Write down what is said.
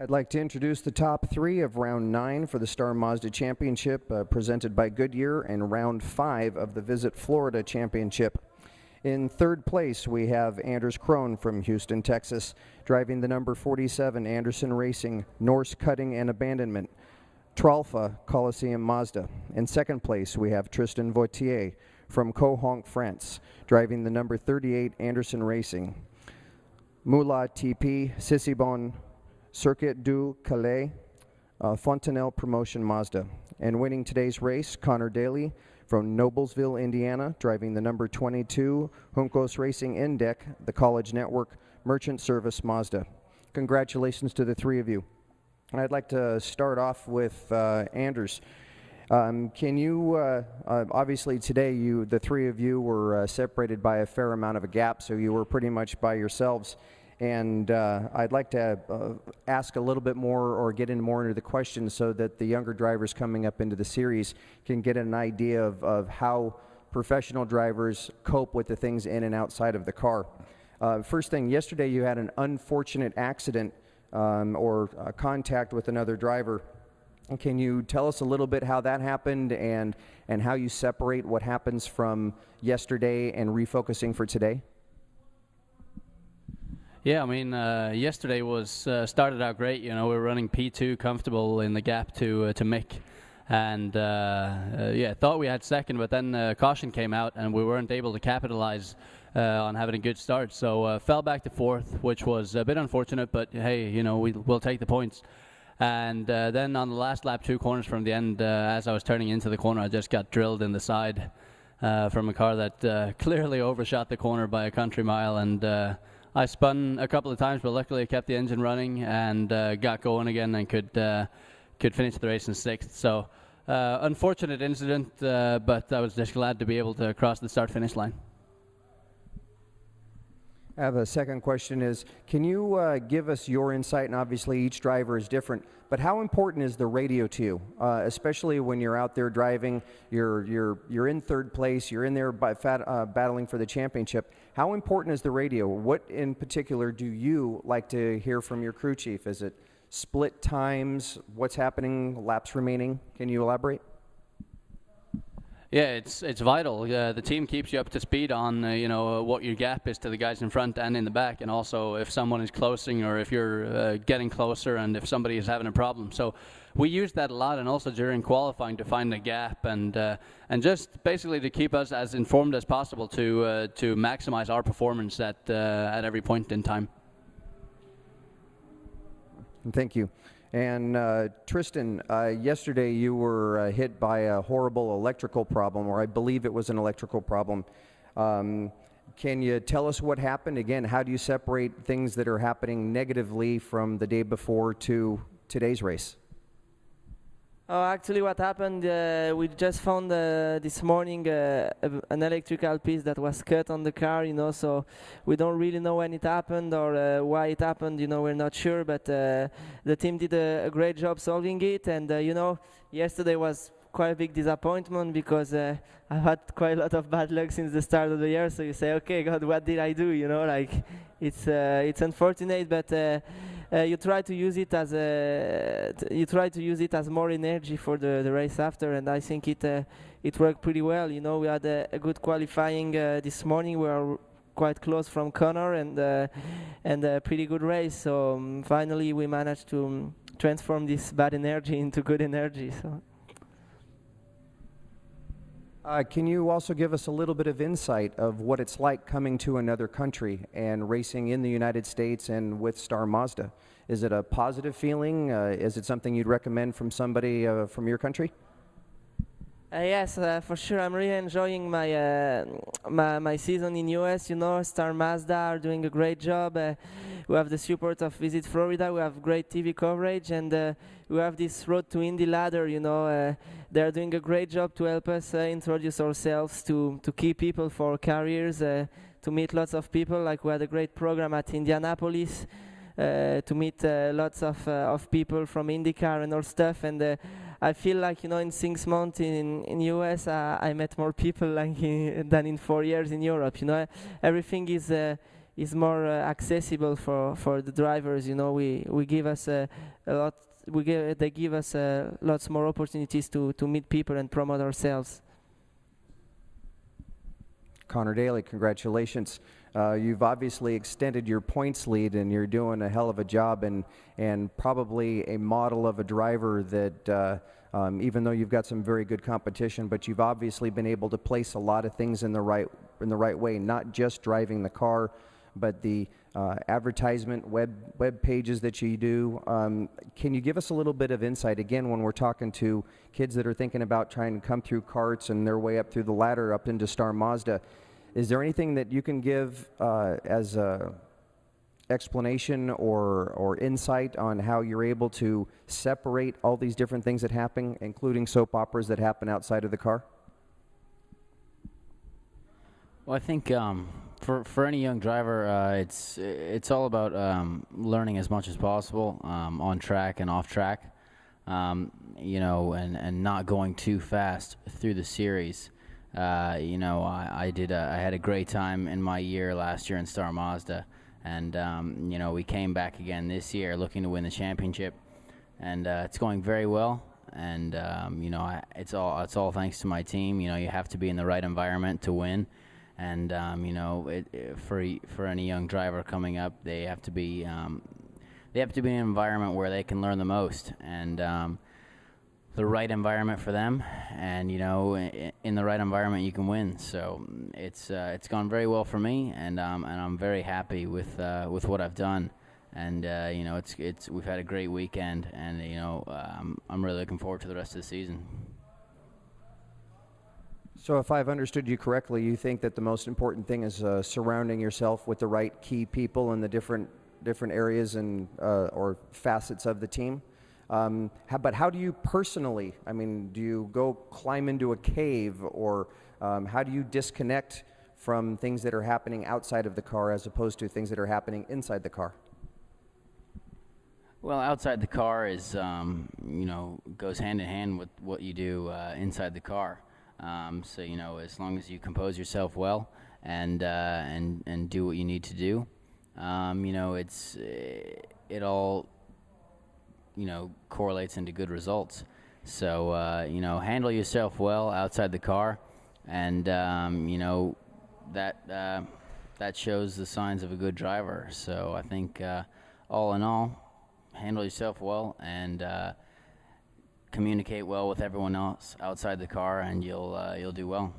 I'd like to introduce the top three of round 9 for the Star Mazda Championship presented by Goodyear and round 5 of the Visit Florida Championship. In third place, we have Anders Krohn from Houston, Texas, driving the number 47 Anderson Racing, Norse Cutting and Abandonment, Tralfa Coliseum Mazda. In second place, we have Tristan Vautier from Krohn, France, driving the number 38 Anderson Racing, Moula TP, Sissibon, Circuit du Calais, Fontanelle Promotion Mazda. And winning today's race, Conor Daly from Noblesville, Indiana, driving the number 22 Juncos Racing Indec, the College Network Merchant Service Mazda. Congratulations to the three of you. I'd like to start off with Anders. Can you, obviously today the three of you were separated by a fair amount of a gap, so you were pretty much by yourselves. And I'd like to ask a little bit more or get in more into the questions so that the younger drivers coming up into the series can get an idea of how professional drivers cope with the things in and outside of the car. First thing, yesterday you had an unfortunate accident or contact with another driver. Can you tell us a little bit how that happened and how you separate what happens from yesterday and refocusing for today? Yeah, I mean, yesterday was started out great. You know, we were running P2 comfortable in the gap to Mick, and yeah, thought we had second, but then caution came out, and we weren't able to capitalize on having a good start. So fell back to fourth, which was a bit unfortunate, but hey, you know, we'll take the points. And then on the last lap, 2 corners from the end, as I was turning into the corner, I just got drilled in the side from a car that clearly overshot the corner by a country mile, and I spun a couple of times, but luckily I kept the engine running and got going again and could finish the race in 6th. So unfortunate incident, but I was just glad to be able to cross the start-finish line. I have a second question is, can you give us your insight, and obviously each driver is different, but how important is the radio to you, especially when you're out there driving, you're in third place, you're in there battling for the championship. How important is the radio? What in particular do you like to hear from your crew chief? Is it split times, what's happening, laps remaining? Can you elaborate? Yeah, it's vital. The team keeps you up to speed on you know, what your gap is to the guys in front and in the back, and also if someone is closing or if you're getting closer and if somebody is having a problem. So we use that a lot, and also during qualifying to find the gap and just basically to keep us as informed as possible to maximize our performance at every point in time. Thank you. And Tristan, yesterday you were hit by a horrible electrical problem, or I believe it was an electrical problem. Can you tell us what happened? Again, how do you separate things that are happening negatively from the day before to today's race? Actually, what happened, we just found this morning an electrical piece that was cut on the car, you know, so we don't really know when it happened or why it happened, you know, we're not sure, but the team did a great job solving it, and, you know, yesterday was quite a big disappointment because I've had quite a lot of bad luck since the start of the year, so you say, okay, God, what did I do, you know, like, it's unfortunate, but you try to use it as more energy for the race after, and I think it worked pretty well. You know, we had a good qualifying this morning. We were quite close from Conor, and a pretty good race. So finally, we managed to transform this bad energy into good energy. So. Can you also give us a little bit of insight of what it's like coming to another country and racing in the United States and with Star Mazda? Is it a positive feeling? Is it something you'd recommend from somebody from your country? Yes, for sure. I'm really enjoying my season in US. You know, Star Mazda are doing a great job. We have the support of Visit Florida. We have great TV coverage, and we have this Road to Indy ladder. You know, they're doing a great job to help us introduce ourselves to key people for careers, to meet lots of people. Like we had a great program at Indianapolis. To meet lots of people from IndyCar and all stuff, and I feel like, you know, in 6 months in US I met more people like than in 4 years in Europe. You know, everything is is more accessible for the drivers. You know, we give us a lot. They give us lots more opportunities to meet people and promote ourselves. Conor Daly, congratulations. You've obviously extended your points lead, and you're doing a hell of a job, and probably a model of a driver that, even though you've got some very good competition, but you've obviously been able to place a lot of things in the right way, not just driving the car, but the advertisement web pages that you do. Can you give us a little bit of insight, again, when we're talking to kids that are thinking about trying to come through karts and their way up through the ladder up into Star Mazda? Is there anything that you can give as a explanation or insight on how you're able to separate all these different things that happen, including soap operas that happen outside of the car? Well, I think for any young driver, it's all about learning as much as possible on track and off track, you know, and not going too fast through the series. You know, I had a great time in my year last year in Star Mazda, and you know, we came back again this year looking to win the championship, and it's going very well. And you know, it's all thanks to my team. You know, you have to be in the right environment to win, and you know, for any young driver coming up, they have to be in an environment where they can learn the most, and the right environment for them, and you know, in the right environment you can win. So it's gone very well for me, and I'm very happy with what I've done, and you know, we've had a great weekend, and you know, I'm really looking forward to the rest of the season. So if I've understood you correctly, you think that the most important thing is surrounding yourself with the right key people in the different areas and or facets of the team. But how do you personally, I mean, do you go climb into a cave, or how do you disconnect from things that are happening outside of the car as opposed to things that are happening inside the car? Well, outside the car is, you know, goes hand in hand with what you do inside the car. So, you know, as long as you compose yourself well and do what you need to do, you know, it all, you know, correlates into good results. So, you know, handle yourself well outside the car, and, you know, that shows the signs of a good driver. So I think, all in all, handle yourself well and communicate well with everyone else outside the car, and you'll do well.